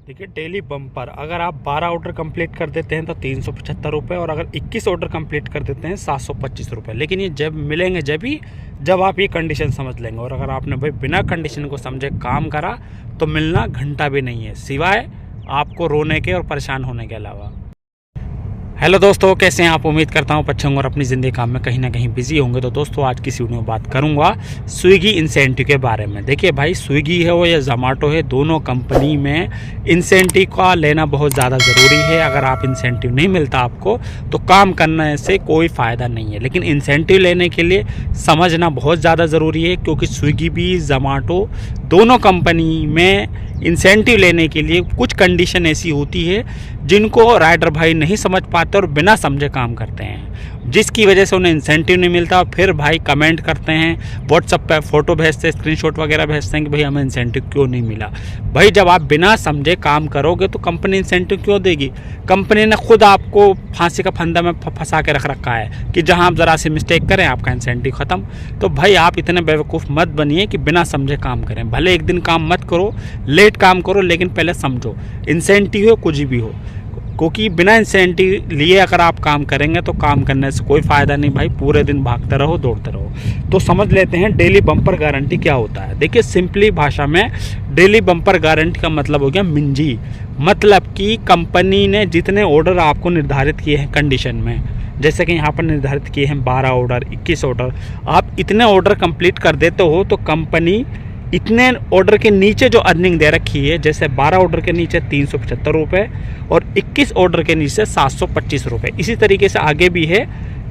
देखिए daily bumper अगर आप 12 ऑर्डर कंप्लीट कर देते हैं तो 375 रुपये, और अगर 21 ऑर्डर कंप्लीट कर देते हैं 725 रुपये। लेकिन ये जब मिलेंगे जब आप ये कंडीशन समझ लेंगे। और अगर आपने भाई बिना कंडीशन को समझे काम करा तो मिलना घंटा भी नहीं है, सिवाय आपको रोने के और परेशान होने के अलावा। हेलो दोस्तों, कैसे हैं आप? उम्मीद करता हूँ अच्छे होंगे और अपनी ज़िंदगी काम में कहीं ना कहीं बिजी होंगे। तो दोस्तों आज की इस वीडियो में बात करूँगा स्विगी इंसेंटिव के बारे में। देखिए भाई, स्विगी है वो या जोमेटो है, दोनों कंपनी में इंसेंटिव का लेना बहुत ज़्यादा ज़रूरी है। अगर आप इंसेंटिव नहीं मिलता आपको तो काम करने से कोई फ़ायदा नहीं है। लेकिन इंसेंटिव लेने के लिए समझना बहुत ज़्यादा ज़रूरी है, क्योंकि स्विगी भी जोमेटो दोनों कंपनी में इंसेंटिव लेने के लिए कुछ कंडीशन ऐसी होती है जिनको राइडर भाई नहीं समझ पाते और बिना समझे काम करते हैं, जिसकी वजह से उन्हें इंसेंटिव नहीं मिलता। फिर भाई कमेंट करते हैं, व्हाट्सएप पे फ़ोटो भेजते हैं, स्क्रीनशॉट वगैरह भेजते हैं कि भाई हमें इंसेंटिव क्यों नहीं मिला। भाई जब आप बिना समझे काम करोगे तो कंपनी इंसेंटिव क्यों देगी? कंपनी ने खुद आपको फांसी का फंदा में फंसा के रख रखा है कि जहाँ आप ज़रा सी मिस्टेक करें आपका इंसेंटिव ख़त्म। तो भाई आप इतने बेवकूफ़ मत बनिए कि बिना समझे काम करें। भले एक दिन काम मत करो, लेट काम करो, लेकिन पहले समझो इंसेंटिव हो कुछ भी हो, क्योंकि बिना इंसेंटिव लिए अगर आप काम करेंगे तो काम करने से कोई फ़ायदा नहीं भाई। पूरे दिन भागते रहो, दौड़ते रहो। तो समझ लेते हैं डेली बम्पर गारंटी क्या होता है। देखिए सिंपली भाषा में डेली बम्पर गारंटी का मतलब हो गया मिंजी। मतलब कि कंपनी ने जितने ऑर्डर आपको निर्धारित किए हैं कंडीशन में, जैसे कि यहाँ पर निर्धारित किए हैं 12 ऑर्डर, 21 ऑर्डर, आप इतने ऑर्डर कंप्लीट कर देते हो तो कंपनी इतने ऑर्डर के नीचे जो अर्निंग दे रखी है, जैसे 12 ऑर्डर के नीचे 375 रुपये और 21 ऑर्डर के नीचे 725 रुपये, इसी तरीके से आगे भी है।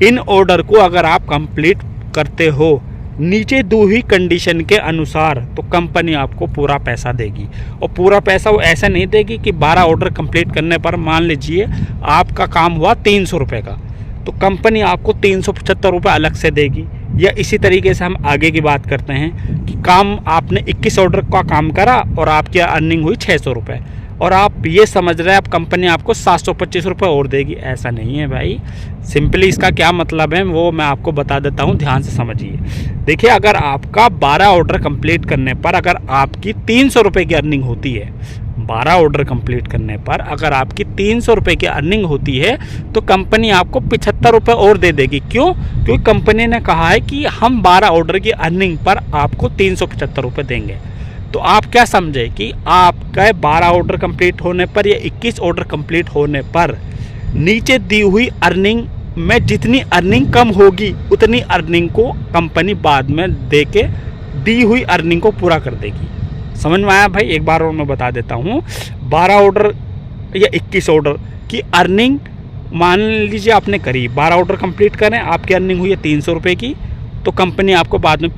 इन ऑर्डर को अगर आप कंप्लीट करते हो नीचे दी हुई कंडीशन के अनुसार तो कंपनी आपको पूरा पैसा देगी। और पूरा पैसा वो ऐसा नहीं देगी कि 12 ऑर्डर कंप्लीट करने पर मान लीजिए आपका काम हुआ 300 रुपये का, तो कंपनी आपको 375 रुपये अलग से देगी। या इसी तरीके से हम आगे की बात करते हैं कि काम आपने 21 ऑर्डर का काम करा और आपकी अर्निंग हुई 600 रुपये, और आप ये समझ रहे हैं आप कंपनी आपको 725 रुपये और देगी। ऐसा नहीं है भाई। सिंपली इसका क्या मतलब है वो मैं आपको बता देता हूँ, ध्यान से समझिए। देखिए अगर आपका 12 ऑर्डर कंप्लीट करने पर अगर आपकी 300 रुपये की अर्निंग होती है, 12 ऑर्डर कंप्लीट करने पर अगर आपकी 300 रुपये की अर्निंग होती है तो कंपनी आपको 75 रुपये और दे देगी। क्यों? क्योंकि कंपनी ने कहा है कि हम 12 ऑर्डर की अर्निंग पर आपको 375 रुपये देंगे। तो आप क्या समझे कि आपका 12 ऑर्डर कंप्लीट होने पर या 21 ऑर्डर कंप्लीट होने पर नीचे दी हुई अर्निंग में जितनी अर्निंग कम होगी उतनी अर्निंग को कंपनी बाद में दे के दी हुई अर्निंग को पूरा कर देगी। समझ में आया भाई? एक बार और मैं बता देता हूँ, 12 ऑर्डर या 21 ऑर्डर की अर्निंग मान लीजिए आपने करी, 12 ऑर्डर कंप्लीट करें, आपकी अर्निंग हुई है 300 रुपये की, तो कंपनी आपको बाद में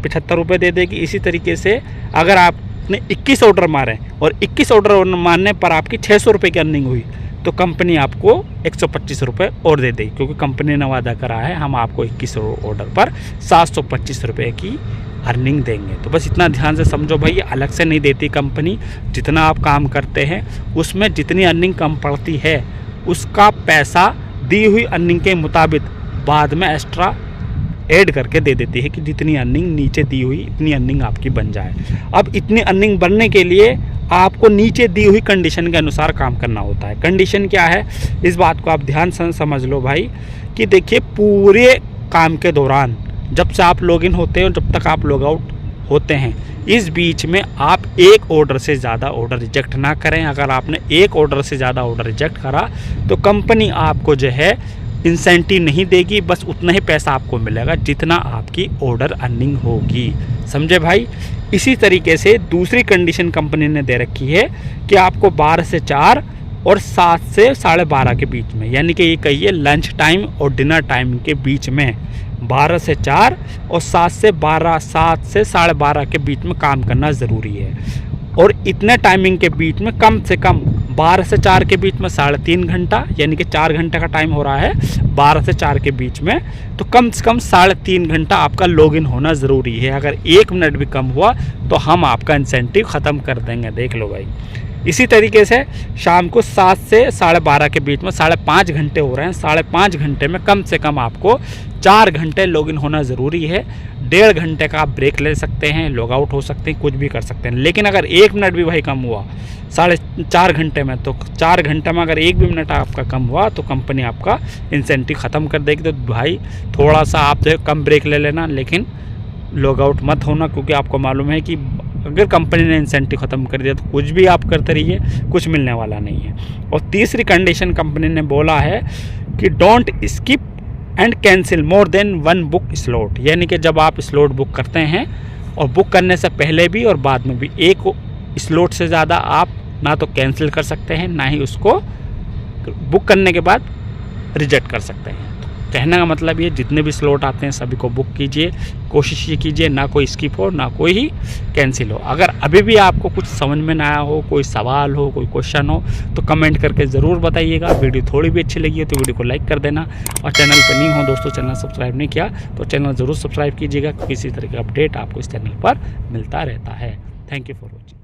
75 रुपये दे देगी। इसी तरीके से अगर आपने 21 ऑर्डर मारे और 21 ऑर्डर मारने पर आपकी 600 रुपये की अर्निंग हुई तो कंपनी आपको 125 रुपये और दे देगी, क्योंकि कंपनी ने वादा करा है हम आपको 21 ऑर्डर पर 725 रुपये की अर्निंग देंगे। तो बस इतना ध्यान से समझो भाई, ये अलग से नहीं देती कंपनी। जितना आप काम करते हैं उसमें जितनी अर्निंग कम पड़ती है उसका पैसा दी हुई अर्निंग के मुताबिक बाद में एक्स्ट्रा ऐड करके दे देती है कि जितनी अर्निंग नीचे दी हुई इतनी अर्निंग आपकी बन जाए। अब इतनी अर्निंग बनने के लिए आपको नीचे दी हुई कंडीशन के अनुसार काम करना होता है। कंडीशन क्या है इस बात को आप ध्यान से समझ लो भाई, कि देखिए पूरे काम के दौरान जब से आप लॉगिन होते हैं और जब तक आप लॉग आउट होते हैं, इस बीच में आप एक ऑर्डर से ज़्यादा ऑर्डर रिजेक्ट ना करें। अगर आपने एक ऑर्डर से ज़्यादा ऑर्डर रिजेक्ट करा तो कंपनी आपको जो है इंसेंटिव नहीं देगी, बस उतना ही पैसा आपको मिलेगा जितना आपकी ऑर्डर अर्निंग होगी। समझे भाई? इसी तरीके से दूसरी कंडीशन कंपनी ने दे रखी है कि आपको 12 से 4 और 7 से 12:30 के बीच में, यानी कि ये कहिए लंच टाइम और डिनर टाइम के बीच में 12 से 4 और 7 से 12, 7 से 12:30 के बीच में काम करना ज़रूरी है। और इतने टाइमिंग के बीच में कम से कम 12 से 4 के बीच में 3.5 घंटा, यानी कि 4 घंटे का टाइम हो रहा है 12 से 4 के बीच में, तो कम से कम 3.5 घंटा आपका लॉगिन होना ज़रूरी है। अगर 1 मिनट भी कम हुआ तो हम आपका इंसेंटिव ख़त्म कर देंगे। देख लो भाई। इसी तरीके से शाम को 7 से 12:30 के बीच में 5.5 घंटे हो रहे हैं, 5.5 घंटे में कम से कम आपको 4 घंटे लॉगिन होना ज़रूरी है। 1.5 घंटे का आप ब्रेक ले सकते हैं, लॉग आउट हो सकते हैं, कुछ भी कर सकते हैं। लेकिन अगर 1 मिनट भी भाई कम हुआ 4.5 घंटे में, तो 4 घंटे में अगर 1 भी मिनट आपका कम हुआ तो कंपनी आपका इंसेंटिव ख़त्म कर देगी। तो भाई थोड़ा सा आप जो है कम ब्रेक ले लेना, लेकिन लॉग आउट मत होना, क्योंकि आपको मालूम है कि अगर कंपनी ने इंसेंटिव ख़त्म कर दिया तो कुछ भी आप करते रहिए, कुछ मिलने वाला नहीं है। और तीसरी कंडीशन कंपनी ने बोला है कि don't skip and cancel more than 1 book slot, यानी कि जब आप स्लॉट बुक करते हैं और बुक करने से पहले भी और बाद में भी, एक स्लॉट से ज़्यादा आप ना तो कैंसिल कर सकते हैं, ना ही उसको बुक करने के बाद रिजेक्ट कर सकते हैं। तो कहने का मतलब ये, जितने भी स्लॉट आते हैं सभी को बुक कीजिए, कोशिश ये कीजिए ना कोई स्किप हो ना कोई ही कैंसिल हो। अगर अभी भी आपको कुछ समझ में ना आया हो, कोई सवाल हो, कोई क्वेश्चन हो, तो कमेंट करके ज़रूर बताइएगा। वीडियो थोड़ी भी अच्छी लगी हो तो वीडियो को लाइक कर देना, और चैनल पर नहीं हो दोस्तों, चैनल सब्सक्राइब नहीं किया तो चैनल ज़रूर सब्सक्राइब कीजिएगा, क्योंकि इसी तरह का अपडेट आपको इस चैनल पर मिलता रहता है। Thank you for watching.